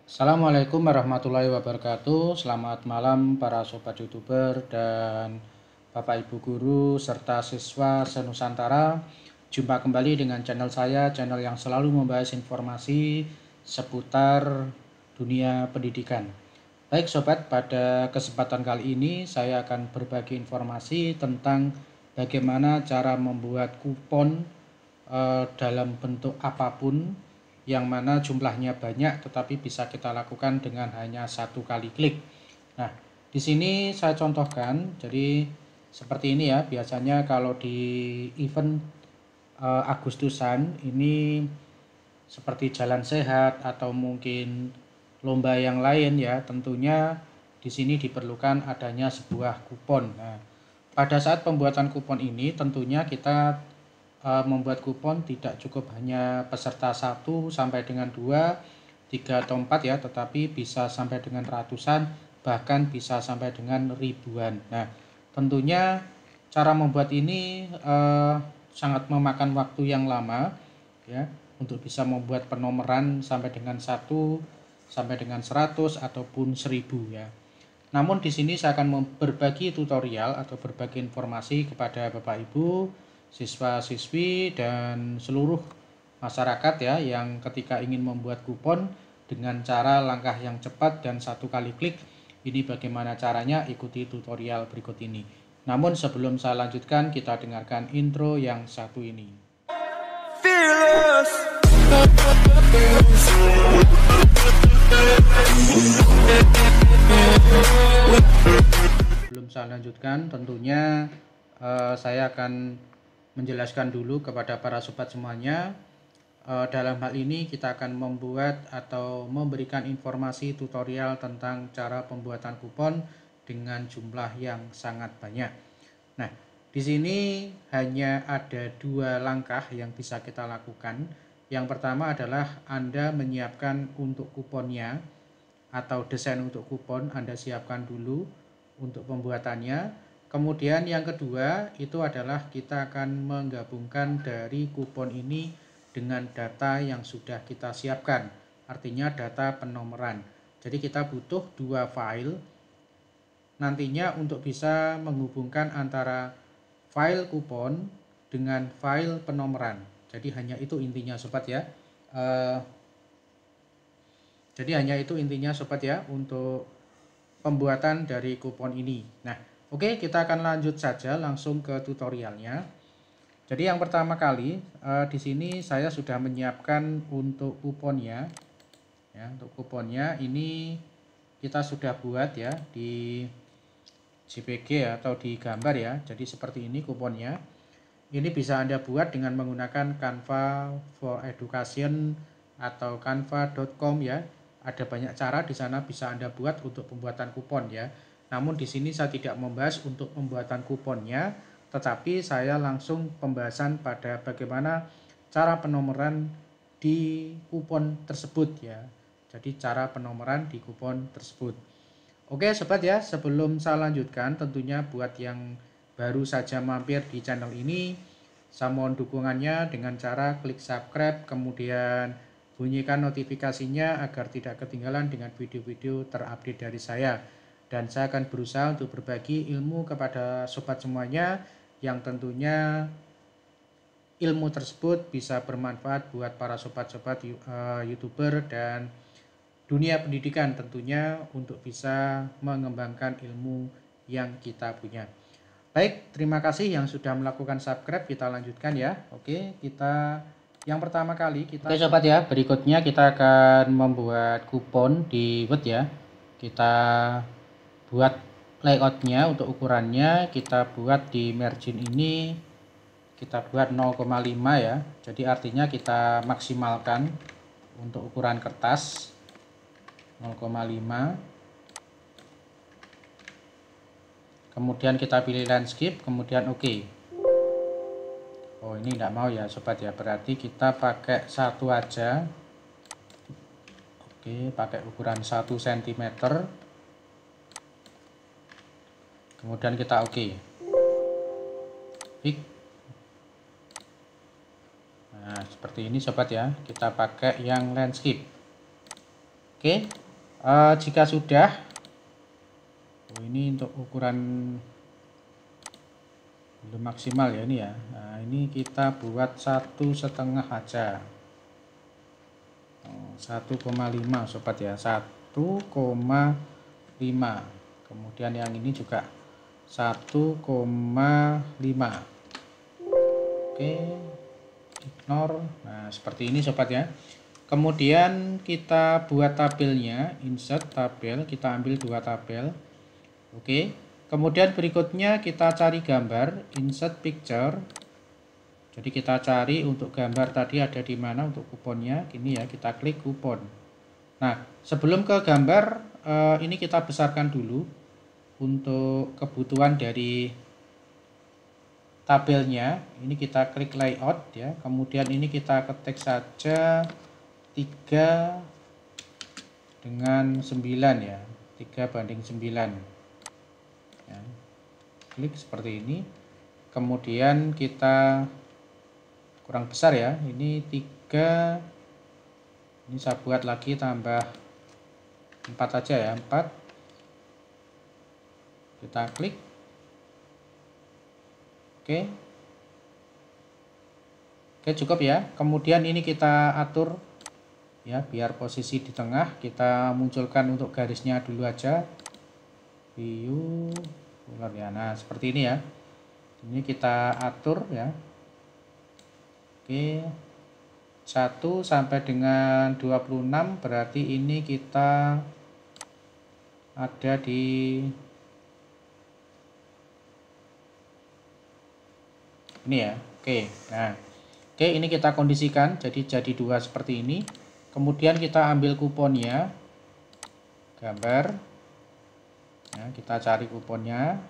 Assalamualaikum warahmatullahi wabarakatuh. Selamat malam para sobat YouTuber dan Bapak Ibu guru serta siswa se-Nusantara. Jumpa kembali dengan channel saya, channel yang selalu membahas informasi seputar dunia pendidikan. Baik sobat, pada kesempatan kali ini saya akan berbagi informasi tentang bagaimana cara membuat kupon dalam bentuk apapun, yang mana jumlahnya banyak tetapi bisa kita lakukan dengan hanya satu kali klik. Nah, di sini saya contohkan. Jadi seperti ini ya, biasanya kalau di event Agustusan ini seperti jalan sehat atau mungkin lomba yang lain ya, tentunya di sini diperlukan adanya sebuah kupon. Nah, pada saat pembuatan kupon ini tentunya kita membuat kupon tidak cukup hanya peserta 1 sampai dengan 2, 3 atau 4 ya, tetapi bisa sampai dengan ratusan, bahkan bisa sampai dengan ribuan. Nah, tentunya cara membuat ini sangat memakan waktu yang lama ya, untuk bisa membuat penomoran sampai dengan 1 sampai dengan 100 ataupun 1000 ya. Namun di sini saya akan berbagi tutorial atau berbagi informasi kepada Bapak Ibu, siswa-siswi dan seluruh masyarakat ya, yang ketika ingin membuat kupon dengan cara langkah yang cepat dan satu kali klik. Ini bagaimana caranya, ikuti tutorial berikut ini. Namun sebelum saya lanjutkan, kita dengarkan intro yang satu ini. Fearless. Sebelum saya lanjutkan, tentunya saya akan menjelaskan dulu kepada para sobat semuanya. Dalam hal ini kita akan membuat atau memberikan informasi tutorial tentang cara pembuatan kupon dengan jumlah yang sangat banyak. Nah, di sini hanya ada 2 langkah yang bisa kita lakukan. Yang pertama adalah Anda menyiapkan untuk kuponnya atau desain untuk kupon Anda siapkan dulu untuk pembuatannya. Kemudian yang kedua itu adalah kita akan menggabungkan dari kupon ini dengan data yang sudah kita siapkan, artinya data penomoran. Jadi kita butuh 2 file nantinya untuk bisa menghubungkan antara file kupon dengan file penomoran. Jadi hanya itu intinya sobat ya. Jadi hanya itu intinya sobat ya untuk pembuatan dari kupon ini. Nah, oke, kita akan lanjut saja langsung ke tutorialnya. Jadi yang pertama kali di sini saya sudah menyiapkan untuk kuponnya. Ya, untuk kuponnya ini kita sudah buat ya di JPG atau di gambar ya. Jadi seperti ini kuponnya. Ini bisa Anda buat dengan menggunakan Canva for Education atau canva.com ya. Ada banyak cara di sana bisa Anda buat untuk pembuatan kupon ya. Namun di sini saya tidak membahas untuk pembuatan kuponnya, tetapi saya langsung pembahasan pada bagaimana cara penomoran di kupon tersebut ya. Jadi cara penomoran di kupon tersebut. Oke sobat ya, sebelum saya lanjutkan, tentunya buat yang baru saja mampir di channel ini, saya mohon dukungannya dengan cara klik subscribe, kemudian bunyikan notifikasinya agar tidak ketinggalan dengan video-video terupdate dari saya. Dan saya akan berusaha untuk berbagi ilmu kepada sobat semuanya, yang tentunya ilmu tersebut bisa bermanfaat buat para sobat-sobat YouTuber dan dunia pendidikan tentunya, untuk bisa mengembangkan ilmu yang kita punya. Baik, terima kasih yang sudah melakukan subscribe. Kita lanjutkan ya. Oke, kita yang pertama kali kita. Oke sobat ya, berikutnya kita akan membuat kupon di Word ya. Kita buat layoutnya untuk ukurannya, kita buat di margin ini, kita buat 0,5 ya. Jadi artinya kita maksimalkan untuk ukuran kertas 0,5. Kemudian kita pilih landscape, kemudian oke. Oh ini tidak mau ya sobat ya, berarti kita pakai satu aja. Oke, pakai ukuran 1 cm. Kemudian kita oke. Fix. Nah seperti ini sobat ya, kita pakai yang landscape. Oke, jika sudah, ini untuk ukuran belum maksimal ya ini ya. Nah, ini kita buat 1,5 aja. 1,5 sobat ya, 1,5. Kemudian yang ini juga 1,5. Oke, ignore. Nah, seperti ini sobat ya. Kemudian kita buat tabelnya, insert tabel, kita ambil 2 tabel. Oke. Kemudian berikutnya kita cari gambar, insert picture. Jadi kita cari untuk gambar tadi ada di mana untuk kuponnya. Gini ya, kita klik kupon. Nah, sebelum ke gambar, ini kita besarkan dulu untuk kebutuhan dari tabelnya. Ini kita klik layout ya. Kemudian ini kita ketik saja 3 dengan 9 ya, 3:9 ya. Klik seperti ini. Kemudian kita kurang besar ya, ini 3, ini saya buat lagi tambah 4 aja ya, 4. Kita klik. Oke, cukup ya. Kemudian ini kita atur ya, biar posisi di tengah. Kita munculkan untuk garisnya dulu aja, view ular ya. Nah, seperti ini ya, ini kita atur ya. Oke, 1 sampai dengan 26, berarti ini kita ada di ini ya. Oke, nah, oke, ini kita kondisikan jadi 2 seperti ini. Kemudian kita ambil kuponnya, gambar ya, kita cari kuponnya.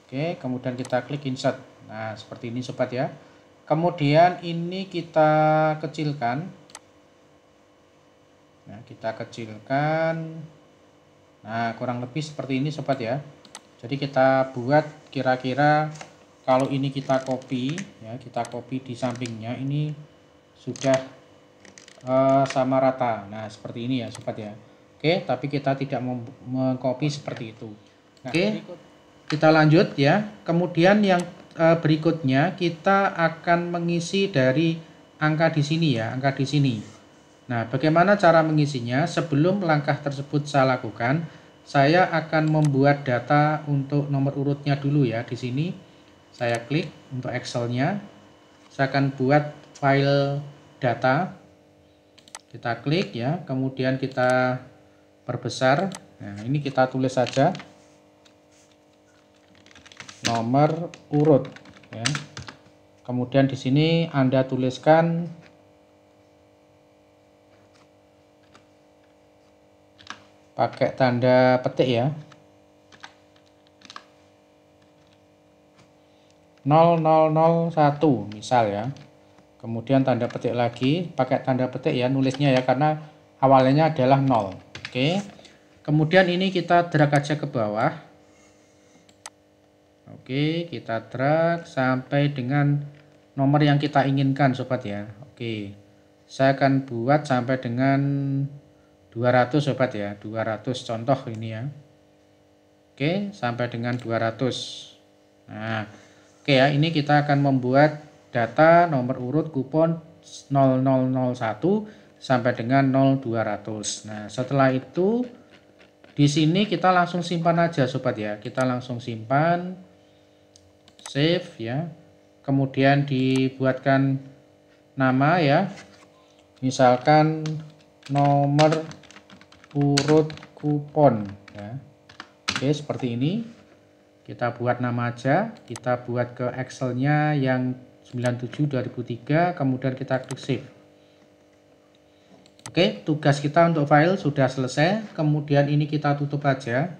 Oke, kemudian kita klik insert. Nah, seperti ini sobat ya. Kemudian ini kita kecilkan. Nah, kita kecilkan. Nah, kurang lebih seperti ini sobat ya. Jadi kita buat kira-kira, kalau ini kita copy ya, kita copy di sampingnya, ini sudah sama rata. Nah, seperti ini ya sobat ya. Oke, tapi kita tidak mengcopy seperti itu. Nah, oke, kita lanjut ya. Kemudian yang berikutnya kita akan mengisi dari angka di sini ya, angka di sini. Nah, bagaimana cara mengisinya? Sebelum langkah tersebut saya lakukan, saya akan membuat data untuk nomor urutnya dulu ya. Di sini saya klik untuk Excel-nya. Saya akan buat file data. Kita klik ya, kemudian kita perbesar. Nah, ini kita tulis saja nomor urut ya. Kemudian di sini Anda tuliskan pakai tanda petik ya, 0001 misal ya. Kemudian tanda petik lagi, pakai tanda petik ya nulisnya ya, karena awalnya adalah 0. Oke. Kemudian ini kita drag aja ke bawah. Oke, kita drag sampai dengan nomor yang kita inginkan sobat ya. Oke, saya akan buat sampai dengan 200 sobat ya, 200 contoh ini ya. Oke, sampai dengan 200. Nah, oke ya, ini kita akan membuat data nomor urut kupon 0001 sampai dengan 0200. Nah, setelah itu di sini kita langsung simpan aja sobat ya. Kita langsung simpan, save ya. Kemudian dibuatkan nama ya. Misalkan nomor urut kupon ya. Oke, seperti ini. Kita buat nama aja. Kita buat ke Excel-nya yang 97/2003, kemudian kita klik save. Oke, tugas kita untuk file sudah selesai. Kemudian ini kita tutup aja.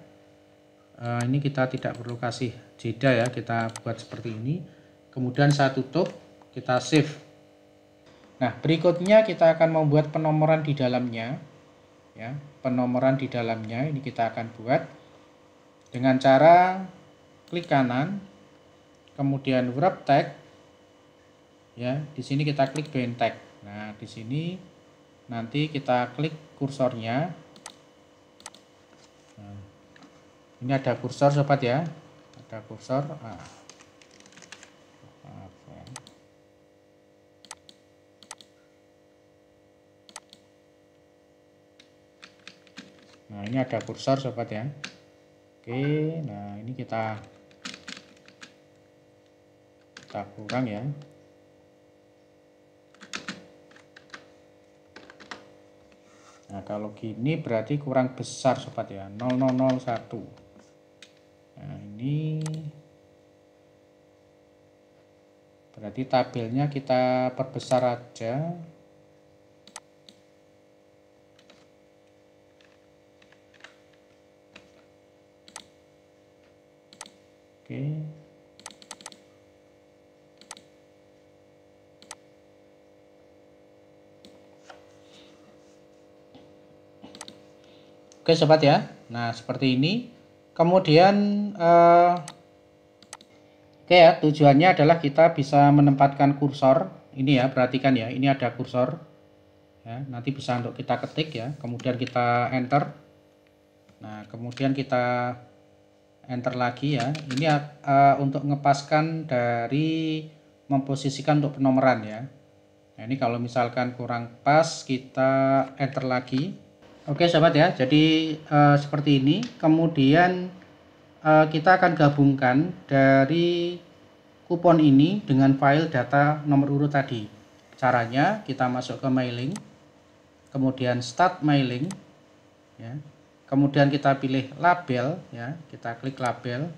Ini kita tidak perlu kasih jeda ya, kita buat seperti ini. Kemudian saya tutup, kita save. Nah, berikutnya kita akan membuat penomoran di dalamnya ya. Penomoran di dalamnya ini kita akan buat dengan cara klik kanan, kemudian wrap tag ya. Di sini kita klik bind tag. Nah, di sini nanti kita klik kursornya. Nah, ini ada kursor sobat ya, ada kursor. Nah, ini ada kursor sobat ya. Oke, nah ini kita kurang ya. Nah, kalau gini berarti kurang besar sobat ya, 0001. Nah, ini berarti tabelnya kita perbesar aja. Oke. Oke sobat ya. Nah, seperti ini. Kemudian oke ya, tujuannya adalah kita bisa menempatkan kursor. Ini ya, perhatikan ya, ini ada kursor. Ya, nanti bisa untuk kita ketik ya. Kemudian kita enter. Nah, kemudian kita enter lagi ya. Ini untuk ngepaskan dari memposisikan untuk penomoran ya. Nah, ini kalau misalkan kurang pas kita enter lagi. Oke sobat ya, jadi seperti ini. Kemudian kita akan gabungkan dari kupon ini dengan file data nomor urut tadi. Caranya kita masuk ke mailing, kemudian start mailing ya. Kemudian kita pilih label ya, kita klik label.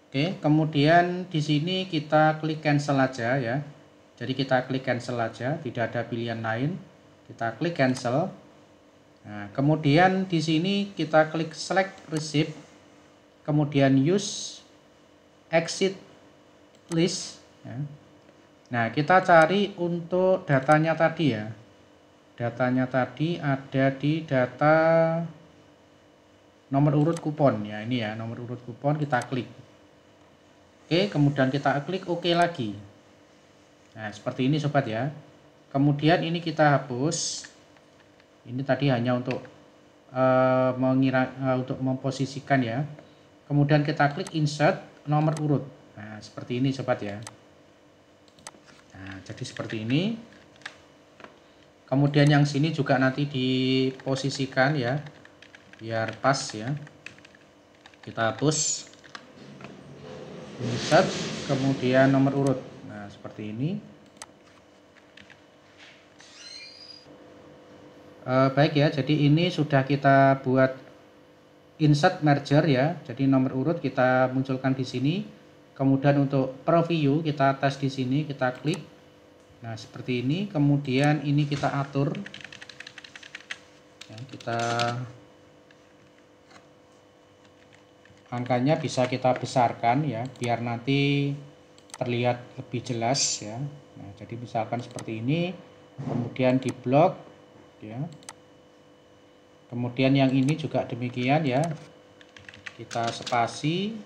Oke, kemudian di sini kita klik cancel aja ya. Jadi kita klik cancel aja, tidak ada pilihan lain. Kita klik cancel. Nah, kemudian di sini kita klik select receipt, kemudian use exit list ya. Nah, kita cari untuk datanya tadi ya. Datanya tadi ada di data nomor urut kupon ya, ini ya nomor urut kupon, kita klik. Oke, kemudian kita klik OK lagi. Nah, seperti ini sobat ya. Kemudian ini kita hapus. Ini tadi hanya untuk untuk memposisikan ya. Kemudian kita klik insert nomor urut. Nah, seperti ini sobat ya. Nah, jadi seperti ini. Kemudian yang sini juga nanti diposisikan ya, biar pas ya. Kita hapus, insert, kemudian nomor urut. Nah, seperti ini. Baik ya, jadi ini sudah kita buat insert merger ya. Jadi nomor urut kita munculkan di sini. Kemudian untuk preview kita tes di sini, kita klik. Nah, seperti ini. Kemudian ini kita atur ya, kita angkanya bisa kita besarkan ya, biar nanti terlihat lebih jelas ya. Nah, jadi misalkan seperti ini, kemudian di blok ya. Kemudian yang ini juga demikian ya, kita spasi,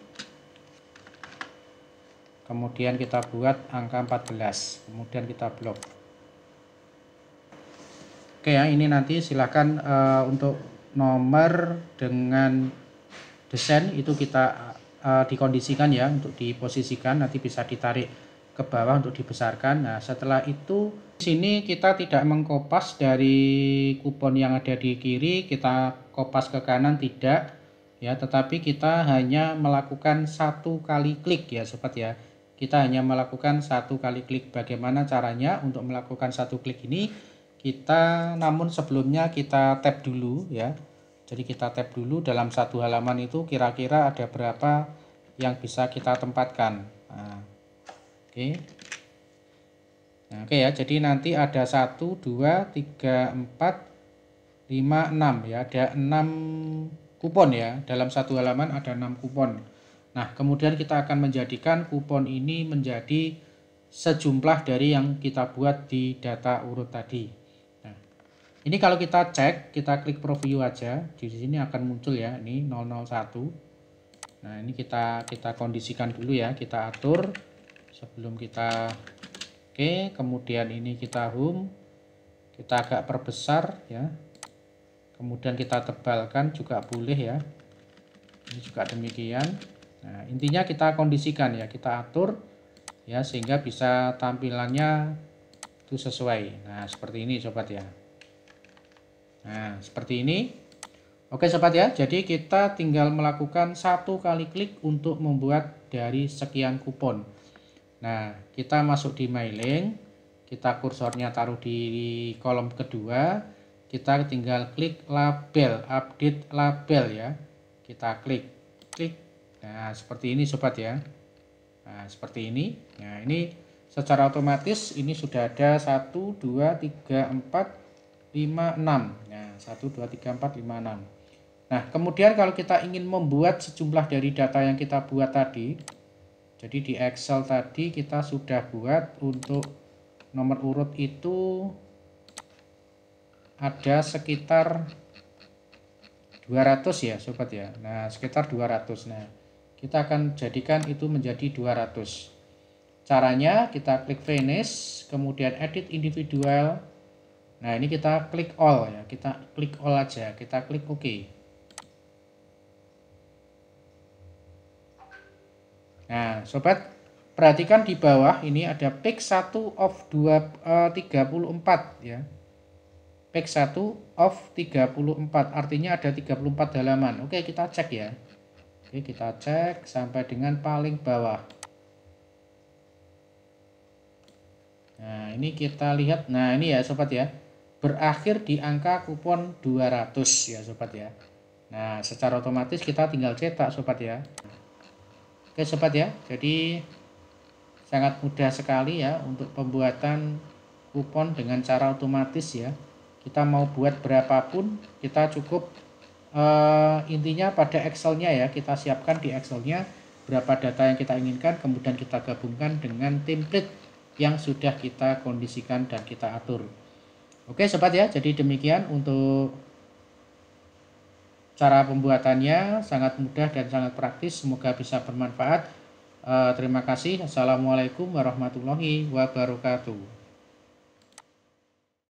kemudian kita buat angka 14, kemudian kita blok. Oke ya, ini nanti silakan untuk nomor dengan desain itu kita dikondisikan ya, untuk diposisikan, nanti bisa ditarik ke bawah untuk dibesarkan. Nah, setelah itu di sini kita tidak mengkopas dari kupon yang ada di kiri, kita kopas ke kanan tidak ya, tetapi kita hanya melakukan satu kali klik ya sobat ya. Kita hanya melakukan satu kali klik. Bagaimana caranya untuk melakukan satu klik ini? Kita namun sebelumnya kita tab dulu ya. Jadi kita tab dulu dalam satu halaman itu kira-kira ada berapa yang bisa kita tempatkan. Nah, oke. Nah, oke ya. Jadi nanti ada 1, 2, 3, 4, 5, 6 ya. Ada 6 kupon ya. Dalam satu halaman ada 6 kupon. Nah, kemudian kita akan menjadikan kupon ini menjadi sejumlah dari yang kita buat di data urut tadi. Nah, ini kalau kita cek, kita klik preview aja, di sini akan muncul ya, ini 001. Nah, ini kita kondisikan dulu ya, kita atur sebelum kita oke, kemudian ini kita home. Kita agak perbesar ya. Kemudian kita tebalkan juga boleh ya. Ini juga demikian. Nah, intinya kita kondisikan ya, kita atur ya sehingga bisa tampilannya itu sesuai. Nah, seperti ini sobat ya. Nah, seperti ini. Oke sobat ya, jadi kita tinggal melakukan satu kali klik untuk membuat dari sekian kupon. Nah, kita masuk di mailing, kita kursornya taruh di kolom kedua, kita tinggal klik label, update label ya. Kita klik. Nah, seperti ini sobat ya. Nah, seperti ini. Nah, ini secara otomatis ini sudah ada 1 2 3 4 5 6. Nah, 1 2 3 4 5 6. Nah, kemudian kalau kita ingin membuat sejumlah dari data yang kita buat tadi, jadi di Excel tadi kita sudah buat untuk nomor urut itu ada sekitar 200 ya sobat ya. Nah, sekitar 200. Nah, kita akan jadikan itu menjadi 200. Caranya kita klik finish, kemudian edit individual. Nah, ini kita klik all ya, kita klik all aja, kita klik OK. Nah, sobat, perhatikan di bawah ini ada pick 1 of 34 ya. Pick 1 of 34, artinya ada 34 halaman. Oke, kita cek ya. Oke, kita cek sampai dengan paling bawah. Nah, ini kita lihat. Nah, ini ya sobat ya. Berakhir di angka kupon 200 ya sobat ya. Nah, secara otomatis kita tinggal cetak sobat ya. Oke sobat ya, jadi sangat mudah sekali ya untuk pembuatan kupon dengan cara otomatis ya. Kita mau buat berapapun, kita cukup intinya pada Excelnya ya, kita siapkan di Excelnya berapa data yang kita inginkan, kemudian kita gabungkan dengan template yang sudah kita kondisikan dan kita atur. Oke sobat ya, jadi demikian untuk cara pembuatannya, sangat mudah dan sangat praktis, semoga bisa bermanfaat. Terima kasih. Assalamualaikum warahmatullahi wabarakatuh.